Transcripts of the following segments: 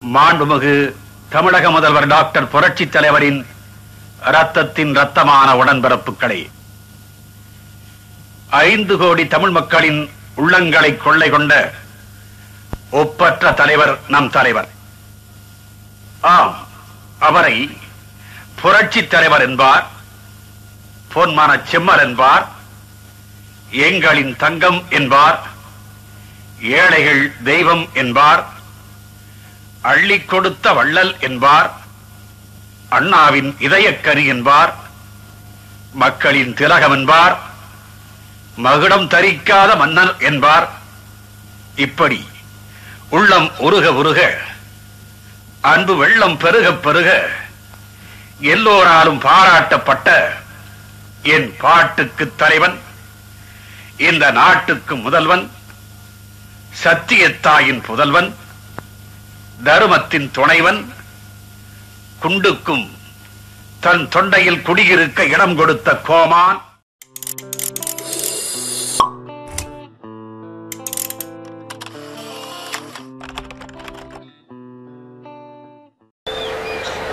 மாண்புமிகு தமிழக முதல்வர் டாக்டர் புரட்சி தலைவரின் ரத்தத்தின் ரத்தமான உடன்பிறப்புகளை 5 கோடி தமிழ் மக்களின் உள்ளங்களை கொள்ளை கொண்ட ஒப்பற்ற தலைவர் நம் தலைவர். ஆம், அவரை புரட்சி தலைவர் என்பார், பொன்மான செம்மல் என்பார், எங்களின் தங்கம் என்பார், ஏழைகள் தெய்வம் என்பார், அள்ளி கொடுத்த வள்ளல் என்பார், அண்ணாவின் இதயக்கனி என்பார், மக்களின் திலகம் என்பார், மகுடம் தரிக்காத மன்னர் என்பார். இப்படி உள்ளம் உருக உருக, அன்பு வெள்ளம் பெருக பெருக, எல்லோராலும் பாராட்டப்பட்ட என் பாட்டுக்கு தலைவன், இந்த நாட்டுக்கு முதல்வன், சத்தியத்தாயின் புதல்வன், தருமத்தின் துணைவன், குண்டுக்கும் தன் தொண்டையில் குடியிருக்க இடம் கொடுத்த கோமான்,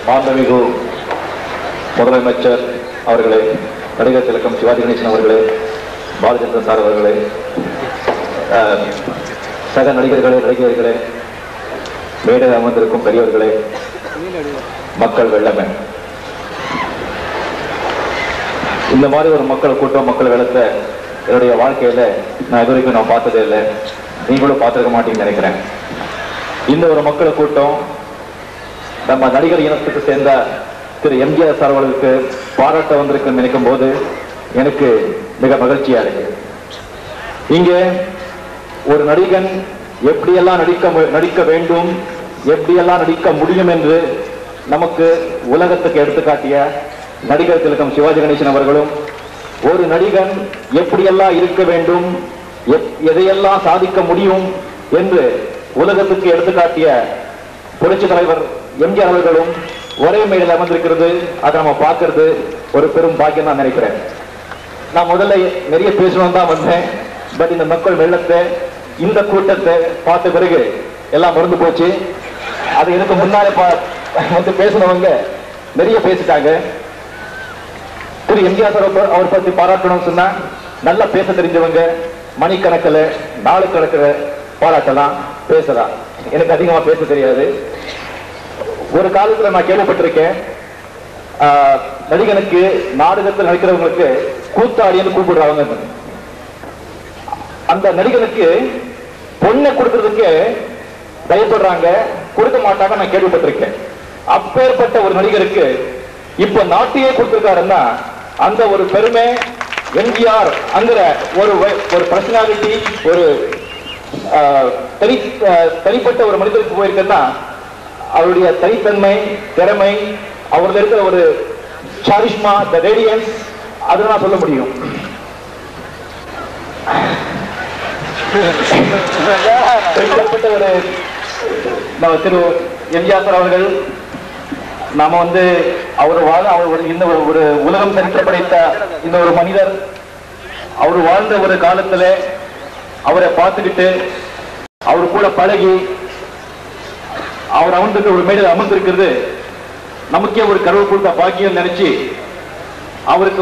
மாண்புமிகு முதலமைச்சர் அவர்களே, நடிகர் திலகம் சிவாஜி கணேசன் அவர்களே, பாலச்சந்திரன் சார் அவர்களே, சக நடிகர்களே, நடிகர்களே, மேடையில் அமர்ந்திருக்கும் பெரியவர்களே, மக்கள் வெள்ளமே, இந்த மாதிரி ஒரு மக்கள் கூட்டம், மக்கள் வெள்ளத்தை என்னுடைய வாழ்க்கையில நான் இது வரைக்கும் நான் பார்த்ததே இல்லை. நீங்களும் பார்த்திருக்க மாட்டீங்கன்னு நினைக்கிறேன். இந்த ஒரு மக்கள் கூட்டம் நம்ம நடிகர் இனத்துக்கு சேர்ந்த திரு எம்ஜிஆர் சார் அவர்களுக்கு பாராட்ட வந்திருக்குன்னு நினைக்கும் போது எனக்கு மிக மகிழ்ச்சியா இருக்கு. இங்கே ஒரு நடிகன் எப்படியெல்லாம் நடிக்க வேண்டும், எப்படியெல்லாம் நடிக்க முடியும் என்று நமக்கு உலகத்துக்கு எடுத்துக்காட்டிய நடிகர் திலகம் சிவாஜி கணேசன் அவர்களும், ஒரு நடிகன் எப்படியெல்லாம் இருக்க வேண்டும், எதையெல்லாம் சாதிக்க முடியும் என்று உலகத்துக்கு எடுத்துக்காட்டிய புரட்சி தலைவர் எம்ஜிஆர் அவர்களும் ஒரே மேடையில் அமர்ந்திருக்கிறது. அதை நம்ம பார்க்கறது ஒரு பெரும் பாக்கியம் தான் நினைக்கிறேன். நான் முதல்ல நிறைய பேசணும் தான் வந்தேன். பட் இந்த மக்கள் வெள்ளத்தை, இந்த கூட்டத்தை பார்த்த பிறகு எல்லாம் மறந்து போச்சு. அது எனக்கு முன்னாலே வந்து பேசினவங்க நிறைய பேசிட்டாங்க. திரு எம்ஜிஆர் சார் அவர் பற்றி பாராட்டணும்னு சொன்னா நல்லா பேச தெரிஞ்சவங்க மணிக்கணக்கில் நாலு கணக்கில் பாராட்டலாம், பேசலாம். எனக்கு அதிகமா பேச தெரியாது. ஒரு காலத்துல நான் கேள்விப்பட்டிருக்கேன், நடிகனுக்கு நாடகத்தில் நடிக்கிறவங்களுக்கு கூத்தாடின்னு கூப்பிடுறாங்க. அந்த நடிகனுக்கு பொண்ணை கொடுக்கறதுக்கு பயப்படுறாங்க, கொடுக்க மாட்டாங்க நான் கேள்விப்பட்டிருக்கேன். அப்பேற்பட்ட ஒரு நடிகருக்கு இப்ப நாட்டையே கொடுத்திருக்காருன்னா அந்த ஒரு பெருமை எம்ஜிஆர் அங்கிற ஒரு பர்சனாலிட்டி, ஒரு தனிப்பட்ட ஒரு மனிதருக்கு போயிருக்குன்னா அவருடைய தனித்தன்மை, திறமை, அவர்கள் இருக்கிற ஒரு சாரிஷ்மா, த ரேடியன்ஸ், அது நான் சொல்ல முடியும். ஒரு திரு எம்ஜிஆர் சார் அவர்கள், நாம அவர் இந்த ஒரு உலகம் சரித்திர படைத்த இந்த ஒரு மனிதர், அவர் வாழ்ந்த ஒரு காலத்துல அவரை பார்த்துக்கிட்டு அவரு கூட பழகி அவர் அமர்ந்து ஒரு மேடையில் அமர்ந்திருக்கிறது நமக்கே ஒரு கடவுள் கொடுத்த பாக்கியம் நினைச்சு அவருக்கு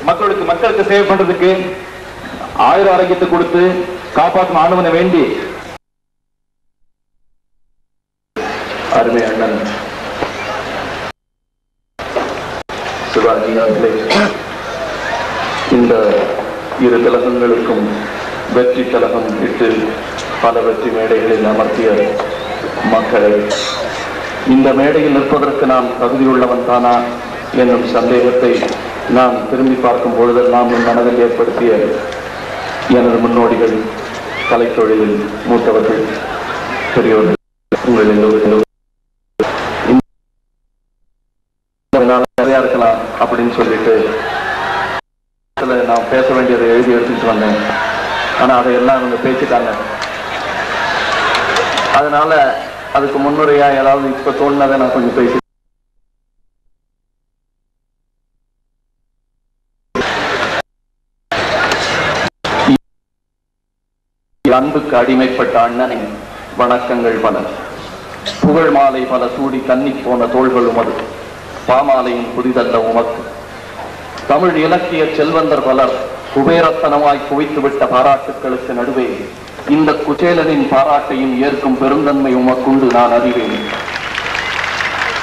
மக்களுக்கு சேவை பண்றதுக்கு ஆயுர ஆரோக்கியத்தை கொடுத்து காப்பாற்றும் ஆண்டவனை வேண்டி அருமை அண்ணன் சிவாஜி அவர்களே, இந்த இரு திலகங்களுக்கும் வெற்றி திலகம் இட்டு பல வெற்றி மேடைகளில் அமர்த்திய மக்களை, இந்த மேடையில் நிற்பதற்கு நாம் தகுதியுள்ளவன் தானா என்னும் சந்தேகத்தை நான் திரும்பி பார்க்கும் பொழுதெல்லாம் என் மனதில் ஏற்படுத்திய எனது முன்னோடிகள், கலைத்தொழிலில் மூத்தவர்கள், பெரியோர்கள், உங்கள் எல்லோரும் நிறையா இருக்கலாம் அப்படின்னு சொல்லிட்டு நான் பேச வேண்டியதை எழுதி எடுத்துட்டு வந்தேன். ஆனா அதையெல்லாம் அவங்க பேசிட்டாங்க. அதனால அதுக்கு முன்னுரையா ஏதாவது இப்ப தோணுனதை நான் கொஞ்சம் பேசி, அன்புக்கு அடிமைப்பட்ட அண்ணனை வணக்கங்கள் பல. புகழ் மாலை பல சூடி கன்னி போன தோள்களும் அது பாமாலையின் புதிதல்ல உமக்கு. தமிழ் இலக்கிய செல்வந்தர் பலர் குபேரத்தனமாய் குவித்துவிட்ட பாராட்டுக்களுக்கு நடுவே இந்த குச்சேலனின் பாராட்டையும் ஏற்கும் பெருந்தன்மை உமக்குண்டு நான் அறிவேன்.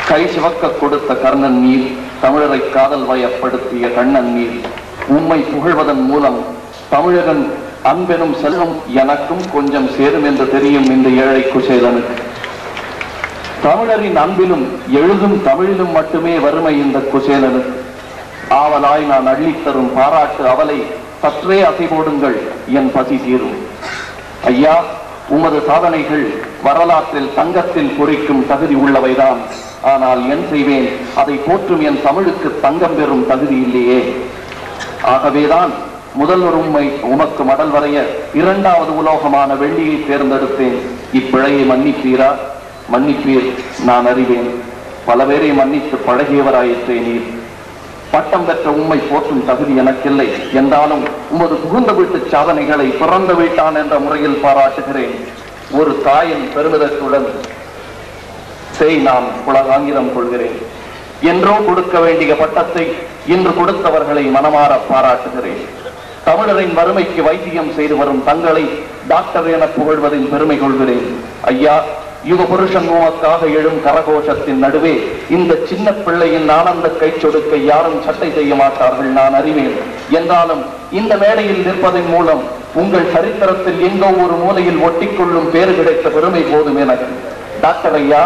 கை சிவக்க கொடுத்த கர்ணன் நீர், தமிழரை காதல் வயப்படுத்திய கண்ணன் நீர், உம்மை புகழ்வதன் மூலம் தமிழகன் அன்பெனும் செல்வம் எனக்கும் கொஞ்சம் சேரும் என்று தெரியும் இந்த ஏழை குச்சேலனுக்கு. தமிழரின் அன்பிலும் எழுதும் தமிழிலும் மட்டுமே வறுமை இந்த குச்சேலனுக்கு. ஆவலாய் நான் அள்ளித்தரும் பாராட்டு அவலை சற்றே அசைபோடுங்கள், என் பசி தீரும். ஐயா, உமது சாதனைகள் வரலாற்றில் தங்கத்தில் பொறிக்கும் தகுதி உள்ளவைதான். ஆனால் என் செய்வேன், அதை போற்றும் என் தமிழுக்கு தங்கம் பெறும் தகுதி இல்லையே. ஆகவேதான் முதல்வர் உமக்கு மடல் வரைய இரண்டாவது உலோகமான வெள்ளியை தேர்ந்தெடுத்தேன். இப்பிழையை மன்னிப்பீரா? மன்னிப்பீர், நான் அறிவேன். பல பேரை மன்னித்து பழகியவராயிற்றே நீர். பட்டம் பெற்ற உம்மை போற்றும் தகுதி எனக்கில்லை என்றாலும் உமது புகுந்த வீட்டு சாதனைகளை பிறந்த வீட்டான் என்ற முறையில் பாராட்டுகிறேன். ஒரு தாயின் பெருமிதத்துடன் நான் புலகாங்கிரம் கொள்கிறேன். என்றோ கொடுக்க வேண்டிய பட்டத்தை இன்று கொடுத்தவர்களை மனமாற பாராட்டுகிறேன். தமிழரின் வறுமைக்கு வைத்தியம் செய்து வரும் தங்களை டாக்டர் என புகழ்வதில் பெருமை கொள்கிறேன். ஐயா, யுக புருஷன் உமக்காக எழும் கரகோஷத்தின் நடுவே இந்த சின்ன பிள்ளையின் ஆனந்த கை சொடுக்க யாரும் சட்டை செய்ய மாட்டார்கள், நான் அறிவேன். என்றாலும் இந்த மேடையில் நிற்பதன் மூலம் உங்கள் சரித்திரத்தில் எங்கோ ஒரு மூலையில் ஒட்டிக்கொள்ளும் பேறு கிடைத்த பெருமை போதும் எனக்கு. டாக்டர் ஐயா,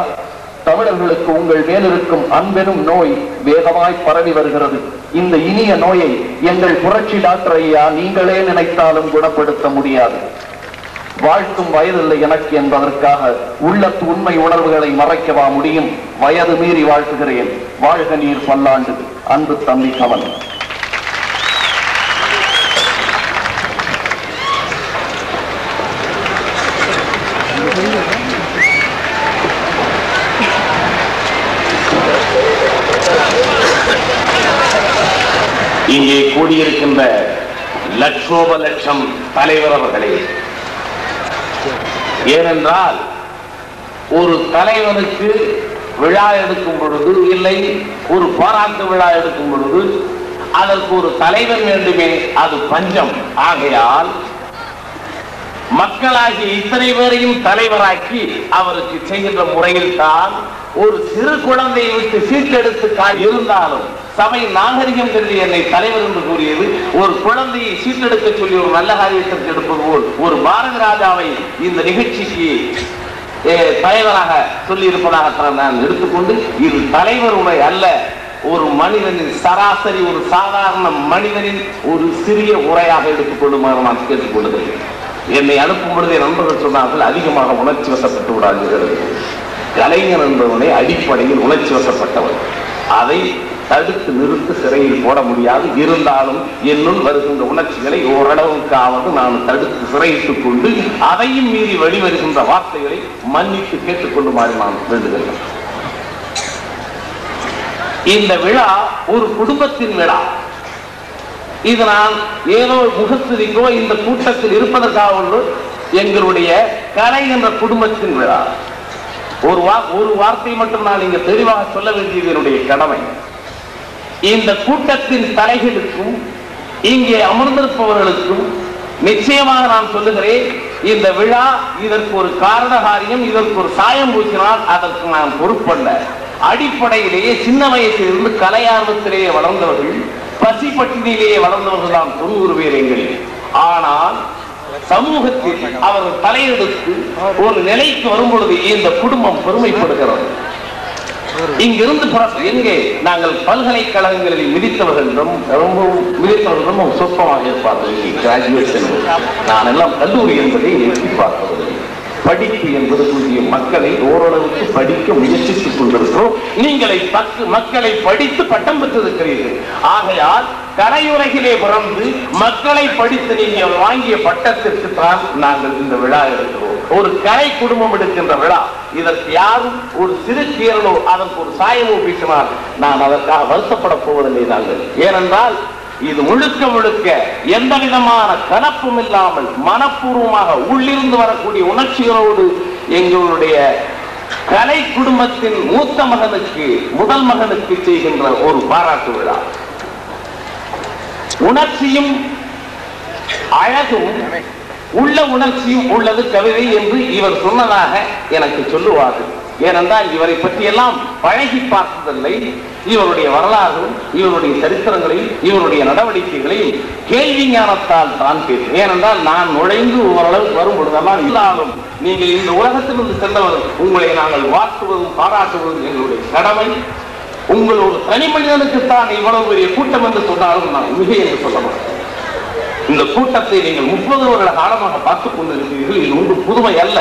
தமிழர்களுக்கு உங்கள் மேலிருக்கும் அன்பெனும் நோய் வேகமாய் பரவி வருகிறது. இந்த இனிய நோயை எங்கள் புரட்சி டாக்டர் ஐயா நீங்களே நினைத்தாலும் குணப்படுத்த முடியாது. வாழ்க்கும் வயதில்லை எனக்கு என்பதற்காக உள்ளத்து உண்மை உணர்வுகளை மறைக்கவா முடியும்? வயது மீறி வாழ்த்துகிறேன். வாழ்க நீர் பல்லாண்டு. அன்பு தம்பி கமன். இங்கே கூடியிருக்கின்ற லட்சோப லட்சம் தலைவர் அவர்களே, ஏனென்றால் ஒரு தலைவனுக்கு விழா எடுக்கும் பொழுது, இல்லை ஒரு பாராட்டு விழா எடுக்கும் பொழுது அதற்கு ஒரு தலைவன் வேண்டுமே, அது பஞ்சம். ஆகையால் மக்களாகிய இத்தனை பேரையும் தலைவராக்கி அவருக்கு செய்கின்ற முறையில் தான் ஒரு சிறு குழந்தையை விட்டு சீட்டெடுத்து இருந்தாலும் சபை நாகரிகம் கருதி என்னை தலைவர் என்று கூறியது. ஒரு குழந்தையை சீட்டெடுக்க சொல்லி ஒரு நல்ல காரியத்திற்கு எடுப்பது போல் ஒரு பாரத ராஜாவை இந்த நிகழ்ச்சிக்கு தலைவராக சொல்லி இருப்பதாக நான் எடுத்துக்கொண்டு, இது தலைவர் உரை அல்ல, ஒரு மனிதனின் சராசரி, ஒரு சாதாரண மனிதனின் ஒரு சிறிய உரையாக எடுத்துக்கொள்ளுமாறு நான் கேட்டுக்கொள்கிறேன். என்னை அனுப்பும் பொழுதே நண்பர்கள் சொன்னார்கள், அதிகமாக உணர்ச்சி வசப்பட்டு விடாதீர்கள். கலைஞர் என்பவனை அடிப்படையில் உணர்ச்சி வசப்பட்டவர். அதை தடுத்து நிறுத்து சிறையில் போட முடியாது. இருந்தாலும் என்னுள் வருகின்ற உணர்ச்சிகளை ஓரளவுக்காவது நான் தடுத்து சிறையிட்டுக் கொண்டு அதையும் மீறி வெளிவருகின்ற வார்த்தைகளை மன்னித்து கேட்டுக்கொள்ளுமாறு நான் வேண்டுகிறேன். இந்த விழா ஒரு குடும்பத்தின் விழா. இது நான் ஏதோ முகஸ்துதிக்கோ இந்த கூட்டத்தில் இருப்பதற்காக ஒன்று, எங்களுடைய கலை என்ற குடும்பத்தின் விழா. ஒரு வார்த்தை மட்டும் நான் இங்க தெளிவாக சொல்ல வேண்டியது என்னுடைய கடமை. இந்த கூட்டத்தின் தலைகளுக்கும் இங்கே அமர்ந்திருப்பவர்களுக்கும் நிச்சயமாக நான் சொல்லுகிறேன், இந்த விழா இதற்கு ஒரு காரண காரியம், இதற்கு ஒரு சாயம் பூசினால் அதற்கு நான் பொறுப்பல்ல. அடிப்படையிலேயே சின்ன வயசிலிருந்து கலை ஆர்வத்திலேயே வளர்ந்தவர்கள், பசி பட்டினியிலேயே வளர்ந்தவர்கள் தான் 90 பேர் எங்களில். ஆனால் சமூகத்தில் அவர்கள் தலையெடுத்து ஒரு நிலைக்கு வரும் பொழுது இந்த குடும்பம் பெருமைப்படுகிறது. இங்கிருந்து எங்கே நாங்கள் பல்கலைக்கழகங்களில் மிதித்தவர்கள் ரொம்ப சொற்பமாக இருப்பார்கள். கிராஜுவேஷன் நான் எல்லாம் கல்லூரி என்பதை எட்டி பார்ப்பதில்லை. படிப்பு என்பது புதிய மக்களை ஓரளவுக்கு படிக்க முயற்சித்துக் கொண்டிருக்கிறோம். மக்களை படித்து பட்டம் பெற்றிருக்கிறீர்கள். ஆகையால் கலையுலகிலே பிறந்து மக்களை படித்து நீங்கள் வாங்கிய பட்டத்திற்கு தான் நாங்கள் இந்த விழா எடுக்கிறோம். ஒரு கலை குடும்பம் எடுக்கின்ற விழா. இதற்கு யாரும் ஒரு சிறு கீரலோ அதற்கு ஒரு சாயமோ பேசினால் நான் அதற்காக வருத்தப்பட போவதில்லை. நாங்கள் ஏனென்றால் இது முழுக்க முழுக்க எந்த விதமான கலப்பும் இல்லாமல் மனப்பூர்வமாக உள்ளிருந்து வரக்கூடிய உணர்ச்சிகளோடு எங்களுடைய கலை குடும்பத்தின் மூத்த மகனுக்கு, முதல் மகனுக்கு செய்கின்ற ஒரு பாராட்டு விழா. உணர்ச்சியும் அழகும் உள்ள உணர்ச்சியும் உள்ளது கவிதை என்று இவர் சொன்னதாக எனக்கு சொல்லுவார்கள். ஏனென்றால் இவரை பற்றியெல்லாம் பழகி பார்த்ததில்லை. இவருடைய வரலாறும் இவருடைய சரித்திரங்களையும் இவருடைய நடவடிக்கைகளையும் கேள்வி ஞானத்தால் தான் கேட்கும். ஏனென்றால் நான் நுழைந்து ஓரளவுக்கு வரும் பொழுதெல்லாம் இல்லாலும் நீங்கள் இந்த உலகத்திலிருந்து சென்றவர், உங்களை நாங்கள் வாழ்த்துவதும் பாராட்டுவதும் எங்களுடைய கடமை. உங்கள் ஒரு தனி மனிதனுக்குத்தான் இவ்வளவு பெரிய கூட்டம் என்று சொன்னாலும் நான் மிக என்று சொல்ல மாட்டேன். இந்த கூட்டத்தை நீங்கள் 30 வருட காலமாக பார்த்துக் கொண்டிருக்கிறீர்கள். இது ஒன்று புதுமை அல்ல.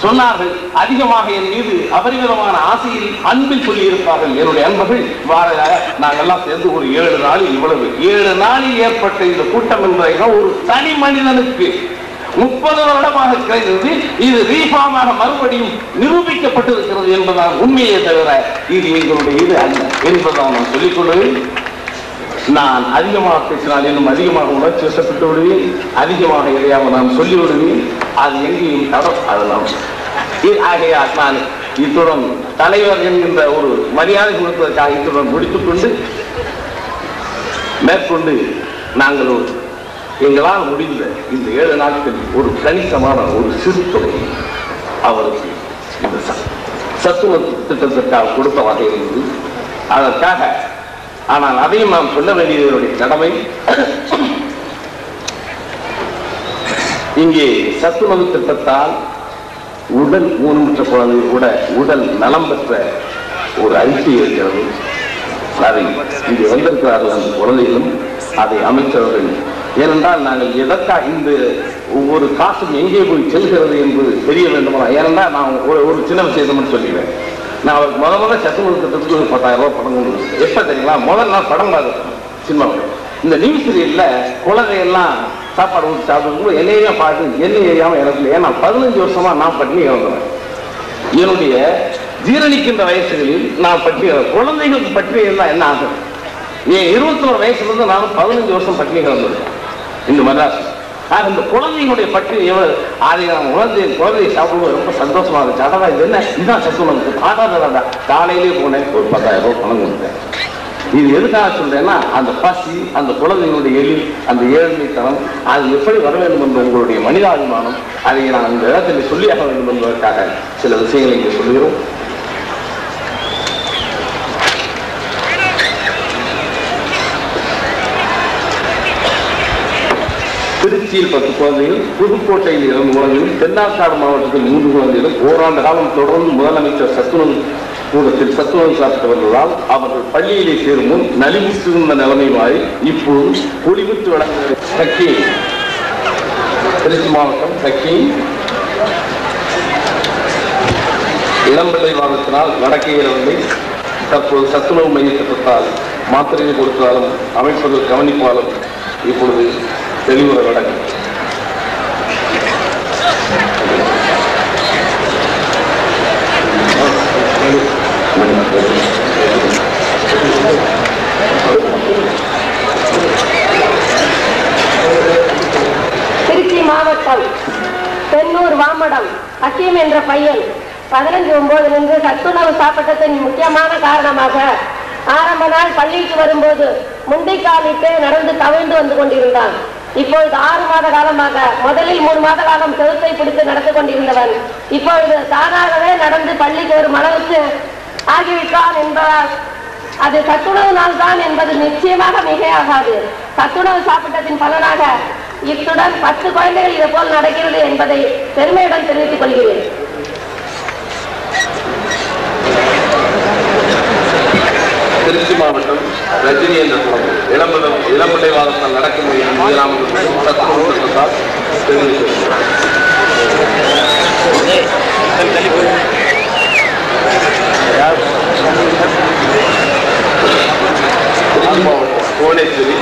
சொன்னார்கள், அதிகமாக என் மீது அபரிமிதமான ஆசையில் அன்பில் சொல்லி இருப்பார்கள் என்னுடைய அன்பர்கள். நாங்கள் எல்லாம் சேர்ந்து ஒரு 7 நாளில் இவ்வளவு 7 நாளில் ஏற்பட்ட இந்த கூட்டம் என்பதை ஒரு தனி மனிதனுக்கு 30 வருடமாக கிடைத்தது. இது ரீஃபார்மாக மறுபடியும் நிரூபிக்கப்பட்டிருக்கிறது என்பதால் உண்மையை தவிர இது எங்களுடைய இது அல்ல என்பதாக நான் சொல்லிக் கொள்வேன். நான் அதிகமாக பேசினால் இன்னும் அதிகமாக உணர்ச்சி வசப்பட்டு விடுவேன். அதிகமாக எதையாக நான் சொல்லி விடுவேன். அது எங்கேயும் தடம். அதெல்லாம் ஆகையால் நான் இத்துடன் தலைவர் என்கின்ற ஒரு மரியாதை கொடுப்பதற்காக இத்துடன் முடித்துக் கொண்டு மேற்கொண்டு நாங்கள் எங்களால் முடிந்த இந்த 7 நாட்கள் ஒரு கணிசமான ஒரு சிறு தொகை அவருக்கு இந்த சத்துணவு திட்டத்திற்காக கொடுத்த வகை இருந்தது. அதற்காக ஆனால் அதையும் நாம் சொல்ல வேண்டியதனுடைய கடமை. இங்கே சத்துணவு திட்டத்தால் உடல் ஊனமுற்ற குழந்தை உடல் நலம் பெற்ற ஒரு அறிக்கை இருக்கிறது. அதை இங்கே வந்திருக்கிறார்கள் அந்த குழந்தைகளும் அதை அமைச்சவர்கள். ஏனென்றால் நாங்கள் எதற்காக இந்த ஒவ்வொரு காசும் எங்கே போய் செல்கிறது என்பது தெரிய வேண்டுமா? ஏனென்றால் நான் ஒரு சின்ன விஷயத்தை சொல்லிடுவேன். நான் அவருக்கு முதல்ல சத்துணவு திட்டத்துக்கு 10,000 ரூபாய் படம் கொண்டு வந்தேன். எப்ப தெரியுங்களா? முதல் நாள் படம் பார்த்தேன் சினிமா. இந்த நியூஸ் சீரியல்ல குழந்தையெல்லாம் சாப்பாடு ஊற்றி சாப்பிடும்போது என்னையே பார்த்து என்ன ஏறியாம எனக்கு. ஏன்னா 15 வருஷமா நான் பட்டினி கிடந்தேன். என்னுடைய ஜீரணிக்கின்ற வயசுகளில் நான் பட்டினி, குழந்தைகளுக்கு பட்டினி இருந்தா என்ன ஆகும்? என் 21 வயசுல இருந்து நானும் 15 வருஷம் பட்டினி கிடந்திருக்கேன் இந்த மெட்ராஸ். இந்த குழந்தைகளுடைய பற்றி அதை நான் குழந்தையை சாப்பிடும்போது ரொம்ப சந்தோஷமா இருந்துச்சு. அதான் இது என்ன, இதுதான் சத்துணவு. ஆடாதான் காலையிலேயே போனேன், ஒரு 10,000 ரூபாய் பணம் கொடுத்தேன். இது எதுக்காக சொல்றேன்னா, அந்த பசி, அந்த குழந்தைகளுடைய அந்த ஏழ்மைத்தனம் அது எப்படி வர வேண்டும் என்ற உங்களுடைய மனிதாபிமானம், அதை நான் இந்த இடத்தில் சொல்லியாக வேண்டும் என்பதற்காக சில விஷயங்களை இங்கே சொல்லுகிறோம். திருச்சியில் 10 குழந்தைகள், புதுக்கோட்டையில் 2 குழந்தைகள், தென்னார்காடு மாவட்டத்தில் 3 குழந்தைகள் ஓராண்டு காலம் தொடர்ந்து முதலமைச்சர் சத்துணவு கூடத்தில் சத்துணவு சாப்பிட்டு வந்ததால் அவர்கள் பள்ளியிலே சேரும் முன் நலிவுற்றிருந்த நிலைமை மாறி இப்போது ஒளிவிட்டு வழங்குகிற சக்கி திருச்சி மாவட்டம் சக்கி இளம்பிள்ளை வாதத்தினால் நடக்க இயலவில்லை. தற்போது சத்துணவு மைய திட்டத்தால் மாத்திரையை கொடுத்தாலும் அமைப்பதில் கவனிப்பாலும் இப்பொழுது தெளிவுற நடக்கும். திருச்சி மாவட்டம் தென்னூர் வாமடம் ஹக்கீம் என்ற பையன் 15/9 சத்துணவு சாப்பிட்டதின் முக்கியமான காரணமாக ஆரம்ப நாள் பள்ளிக்கு வரும்போது முண்டிக்காலிட்டு நடந்து தவிழ்ந்து வந்து கொண்டிருந்தான். இப்பொழுது 6 மாத காலமாக, முதலில் 3 மாத காலம் செவுத்தை பிடித்து நடந்து கொண்டிருந்தவன் இப்பொழுது தானாகவே நடந்து பள்ளிக்கு வரும் அளவுக்கு ஆகிவிட்டான் என்பதால் அது சத்துணவு நாள் தான் என்பது நிச்சயமாக மிகையாகாது. சத்துணவு சாப்பிட்டதின் பலனாக இத்துடன் 10 குழந்தைகள் இது போல் நடக்கிறது என்பதை பெருமையுடன் தெரிவித்துக் கொள்கிறேன். திருச்சி மாவட்டம் ரஜினி என்ற குழந்தை இளம்பிள்ளை வாதத்தால் நடக்கும் சத்துணவு திட்டத்தால் திருச்சி மாவட்டம் புவனேஸ்வரி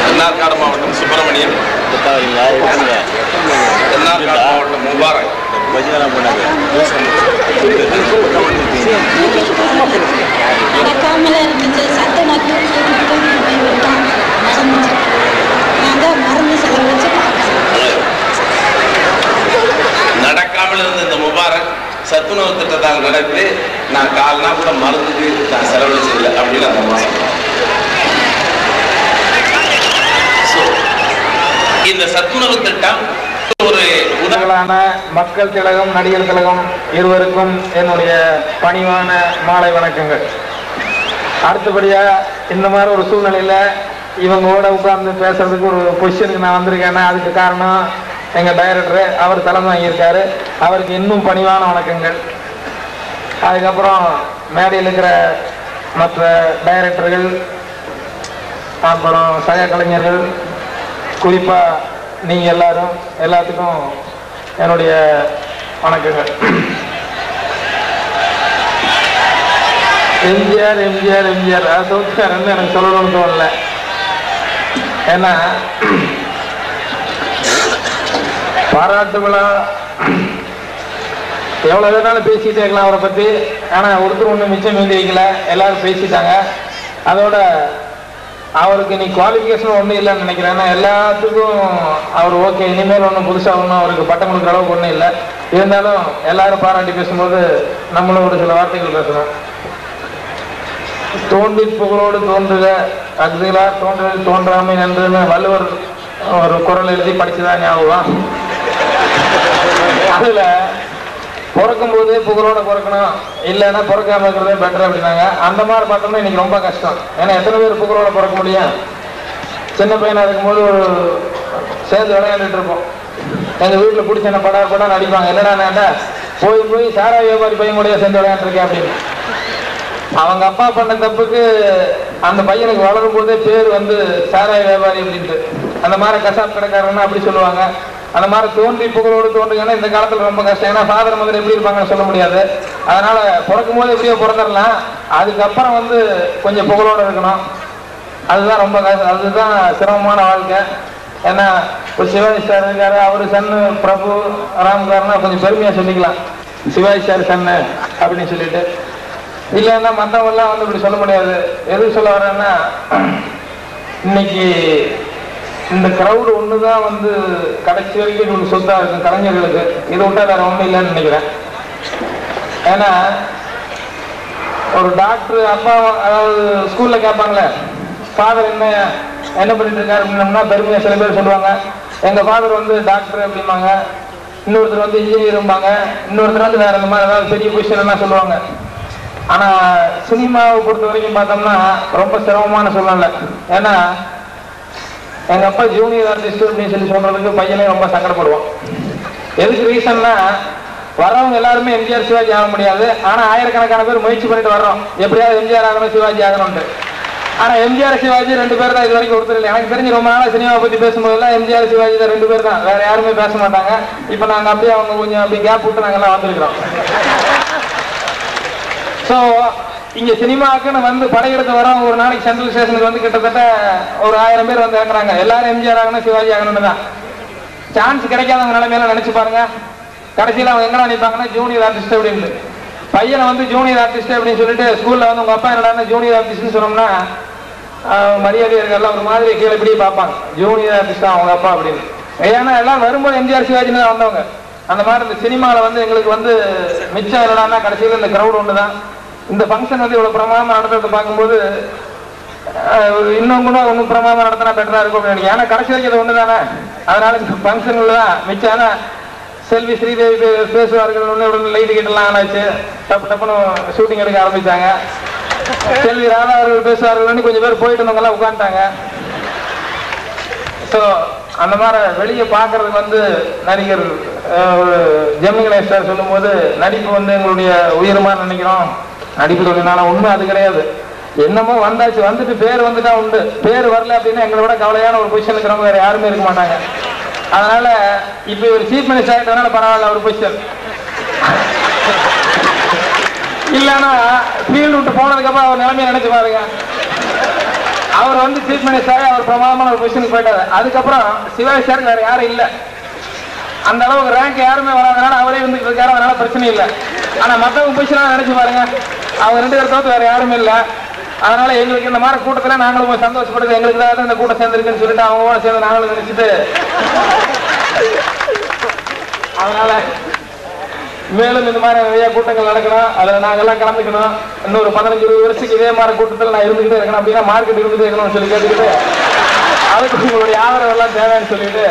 தென்னார்காடு மாவட்டம் சுப்பிரமணியன், தென்னார்காடு மாவட்டம் முபாரக், விழாக்கள் நடக்குது, நான் கால்னா கூட மருந்துக்கு நான் செலவழிச்சதில்லை அப்படின்னு அந்த அம்மா சொல்றாங்க. இந்த சத்துணவு திட்டம் ஒரு உதவலான மக்கள் திலகம், நடிகர் திலகம் இருவருக்கும் என்னுடைய பணிவான மாலை வணக்கங்கள். அடுத்தபடியா இந்த மாதிரி ஒரு சூழ்நிலையில இவங்களோட உட்கார்ந்து பேசுறதுக்கு ஒரு பொசிஷனுக்கு நான் வந்திருக்கேன்னா அதுக்கு காரணம் எங்க டைரக்டர். அவர் தலைமை வாங்கியிருக்காரு, அவருக்கு இன்னும் பணிவான வணக்கங்கள். அதுக்கப்புறம் மேடையில் இருக்கிற மற்ற டைரக்டர்கள், அப்புறம் சக கலைஞர்கள், குறிப்பா நீங்க எல்லாத்துக்கும் என்னுடைய வணக்கங்கள். எம்ஜிஆர் எம்ஜிஆர் எம்ஜிஆர் அது தோற்காரன்னு எனக்கு சொல்லணும்னு தோணல. ஏன்னா பாராட்டு விழா எவ்வளவு வேணாலும் பேசிட்டே இருக்கலாம் அவரை பத்தி. ஆனா ஒருத்தர் ஒண்ணு மிச்சம் மீதி வைக்கல, எல்லாரும் பேசிட்டாங்க. அதோட அவருக்கு நீ குவாலிஃபிகேஷன் ஒன்றும் இல்லைன்னு நினைக்கிறேன். ஏன்னா எல்லாத்துக்கும் அவர் ஓகே, இனிமேல் ஒன்றும் புதுசாக ஒன்றும் அவருக்கு பட்டம் கொடுக்குற அளவுக்கு ஒன்றும் இல்லை. இருந்தாலும் எல்லாரும் பாராட்டி பேசும்போது நம்மளும் ஒரு சில வார்த்தைகள் பேசணும். தோன்றி புகழோடு தோன்றுக, அக்திகளார் தோன்றுதல் தோன்றாமை நன்றுன்னு வள்ளுவர் ஒரு குரல் எழுதி படிச்சுதான் ஞாபகம். அதுல பிறக்கும் போதே புகழோட பிறக்கணும், இல்லைன்னா பிறக்காம இருக்கிறதே பெட்டர் அப்படின்னாங்க. அந்த மாதிரி பார்த்தோம்னா இன்னைக்கு ரொம்ப கஷ்டம். ஏன்னா எத்தனை பேர் புகழோட பிறக்க முடியும்? சின்ன பையனா இருக்கும்போது ஒரு சேர்ந்து விளையாண்டுட்டு இருப்போம். எங்க வீட்டுல பிடிச்ச என்ன படம் நடிப்பாங்க. என்னடா போய் சாரா வியாபாரி பையன் கூட சேர்ந்து விளையாண்டுருக்கேன் அப்படின்னு. அவங்க அப்பா பண்ண தப்புக்கு அந்த பையனுக்கு வளரும் போதே பேர் வந்து சாராய வியாபாரி அப்படின்ட்டு. அந்த மாதிரி கசாப் கடைக்காரன்னு அப்படி சொல்லுவாங்க. அந்த மாதிரி தோன்றி புகழோடு தோன்றுங்கன்னா இந்த காலத்துல ரொம்ப கஷ்டம். ஏன்னா ஃபாதர் மதர் எப்படி இருப்பாங்கன்னு சொல்ல முடியாது. அதனால பிறக்கும் போது எப்படியோ பிறந்துடலாம், அதுக்கப்புறம் வந்து கொஞ்சம் புகழோடு இருக்கணும். அதுதான் ரொம்ப அதுதான் சிரமமான வாழ்க்கை. ஏன்னா ஒரு சிவாஜி சார் இருக்காரு, அவரு சன்னு பிரபு ராம்காரனா கொஞ்சம் பெருமையா சொல்லிக்கலாம், சிவாஜி சார் சன்னு அப்படின்னு சொல்லிட்டு. இல்லைன்னா மற்றவங்கெல்லாம் வந்து இப்படி சொல்ல முடியாது. எதுக்கு சொல்ல வரேன்னா, இன்னைக்கு இந்த கிரௌடு ஒண்ணுதான் வந்து கடைசி வரைக்கும் ஒரு சொத்தா இருக்கும் கலைஞர்களுக்கு. இதை விட்டா வேற ஒண்ணும் இல்லைன்னு நினைக்கிறேன். ஏன்னா ஒரு டாக்டர் அப்பா, அதாவது ஸ்கூல்ல கேட்பாங்களே ஃபாதர் என்ன பண்ணிட்டு இருக்காரு அப்படின்னோம்னா பெருமையா சில பேர் சொல்லுவாங்க, எங்க ஃபாதர் வந்து டாக்டர் அப்படிம்பாங்க, இன்னொருத்தர் வந்து இன்ஜினியரும்பாங்க, இன்னொருத்தர் வந்து வேற இந்த மாதிரி ஏதாவது பெரிய பொசிஷன் எல்லாம் சொல்லுவாங்க. ஆனா சினிமாவை பொறுத்த வரைக்கும் பார்த்தோம்னா ரொம்ப சிரமமான சூழ்நிலை. ஏன்னா எங்க அப்பா ஜூனியர் ஆர்டிஸ்ட் அப்படின்னு சொல்லி சொல்றதுக்கு பையனே ரொம்ப சங்கடப்படுவான். எதுக்கு ரீசன்னா, வர்றவங்க எல்லாருமே எம்ஜிஆர் சிவாஜி ஆக முடியாது. ஆனா ஆயிரக்கணக்கான பேர் முயற்சி பண்ணிட்டு வர்றோம், எப்படியாவது எம்ஜிஆர் ஆகணும் சிவாஜி ஆகணும்னு. ஆனா எம்ஜிஆர் சிவாஜி ரெண்டு பேர் தான் இது வரைக்கும் ஒருத்தர் இல்லை. எனக்கு தெரிஞ்சு ரொம்ப நாளா சினிமாவை பத்தி பேசும்போதெல்லாம் எம்ஜிஆர் சிவாஜி தான் ரெண்டு பேர் தான், வேற யாருமே பேச மாட்டாங்க. இப்ப நாங்க அப்படியே அவங்க கொஞ்சம் அப்படி கேப் விட்டு நாங்க எல்லாம் வந்திருக்கிறோம். ஸோ இங்க சினிமாவுக்குன்னு வந்து படையெடுத்து வரோம். ஒரு நாளைக்கு சென்ட்ரல் ஸ்டேஷனுக்கு வந்து கிட்டத்தட்ட ஒரு 1000 பேர் வந்து இறங்குறாங்க. எல்லாரும் எம்ஜிஆர் ஆகணும் சிவாஜி ஆகணும்னு தான். சான்ஸ் கிடைக்காதவங்க நிலைமையில நினைச்சு பாருங்க. கடைசியில் அவங்க எங்க நினைப்பாங்கன்னா ஜூனியர் ஆர்டிஸ்ட் அப்படின்னு. பையனை வந்து ஜூனியர் ஆர்டிஸ்ட் அப்படின்னு சொல்லிட்டு ஸ்கூல்ல வந்து உங்க அப்பா என்னடா ஜூனியர் ஆர்டிஸ்ட்னு சொன்னோம்னா மரியாதை இருக்கெல்லாம் ஒரு மாதிரி கீழே இப்படியே பார்ப்பாங்க, ஜூனியர் ஆர்டிஸ்டா அவங்க அப்பா அப்படின்னு. ஏன்னா எல்லாம் வரும்போது எம்ஜிஆர் சிவாஜின்னு தான் வந்தவங்க. அந்த மாதிரி இந்த சினிமாவில் வந்து எங்களுக்கு வந்து மிச்சம் என்னடான்னா கடைசியில் இந்த கிரௌட் ஒன்று தான். இந்த ஃபங்க்ஷன் வந்து இவ்வளவு பிரமாதமா நடத்துறது பார்க்கும்போது இன்னும் கூட ஒன்றும் பிரமாதமா நடத்தினா பெட்டரா இருக்கும் அப்படின்னு நினைக்கிறேன். ஏன்னா கடைசி வரைக்கும் ஒன்று தானே. அதனால இந்த ஃபங்க்ஷன்ல தான் மிச்சம். செல்வி ஸ்ரீதேவி பேசுவார்கள், ஒன்று லைட் கிட்டலாம் ஆனாச்சு, டப்புன்னு ஷூட்டிங் எடுக்க ஆரம்பிச்சாங்க. செல்வி ராதா அவர்கள் பேசுவார்கள், கொஞ்சம் பேர் போயிட்டு இருந்தவங்கலாம் உட்காந்துட்டாங்க. ஸோ அந்த மாதிரி வெளியே பார்க்கறதுக்கு வந்து நடிகர் ஜெமினி கணேஷ் சார் சொல்லும் போது நடிப்பு வந்து எங்களுடைய உயிரமா நினைக்கிறோம், நடிப்பு சொல்லினால உண்மை அது கிடையாது. என்னமோ வந்தாச்சு, வந்துட்டு பேர் வந்துட்டா உண்டு. பேர் வரல அப்படின்னா எங்களை விட கவலையான ஒரு பொசிஷன் இருக்கிறவங்க வேற யாருமே இருக்க மாட்டாங்க. அதனால இப்ப இவர் சீஃப் மினிஸ்டர் ஆகிட்டதுனால பரவாயில்ல ஒரு பொசிஷன். இல்லைன்னா ஃபீல்டு விட்டு போனதுக்கு அப்புறம் அவர் நிலைமையை நினைச்சு பாருங்க. அவர் வந்து சீஃப் மினிஸ்டர் அவர் பிரமாதமான ஒரு பொசிஷனுக்கு போயிட்டாரு. அதுக்கப்புறம் சிவாஜி சார் வேற யாரும் இல்லை, அந்த அளவுக்கு ரேங்க் யாருமே வராதனால அவரே வந்துட்டு இருக்காரு, அதனால பிரச்சனை இல்லை. ஆனா மற்றவங்க பொசிஷன் நினைச்சு பாருங்க, அவங்க 2 பேர் தவிர்த்து வேற யாருமே இல்லை. அதனால எங்களுக்கு இந்த மாதிரி கூட்டத்துல நாங்களும் சந்தோஷப்படுது, எங்களுக்கு தான் இந்த கூட்டம் சேர்ந்துருக்குன்னு சொல்லிட்டு அவங்க சேர்ந்து நாங்களும் நினைச்சிட்டு அதனால மேலும் இந்த மாதிரி நிறைய கூட்டங்கள் நடக்கணும், அதில் நாங்கெல்லாம் கலந்துக்கணும். இன்னொரு 15-20 வருஷத்துக்கு இதே மாதிரி கூட்டத்தில் நான் இருந்துகிட்டே இருக்கணும் அப்படின்னா மார்க்கெட் இருந்துட்டே இருக்கணும்னு சொல்லி கேட்டுக்கிட்டு அதுக்கு உங்களுடைய ஆதரவு எல்லாம் தேவைன்னு சொல்லிட்டு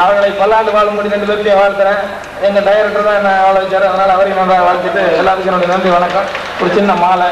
அவர்களை பல்லாண்டு வாழும்படி 2 பேர்த்தையும் வாழ்த்துறேன். எங்க டைரக்டர் தான் என்ன வாழ வச்சாரு, அதனால அவரையும் நல்லா வாழ்த்துட்டு எல்லாத்துக்கும் என்னுடைய நன்றி வணக்கம். ஒரு சின்ன மாலை.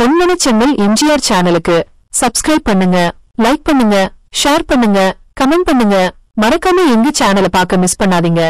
பொன்மன செம்மல் எம்ஜிஆர் சேனலுக்கு சப்ஸ்கிரைப் பண்ணுங்க, லைக் பண்ணுங்க, ஷேர் பண்ணுங்க, கமெண்ட் பண்ணுங்க. மறக்காம எங்க சேனலை பார்க்க மிஸ் பண்ணாதீங்க.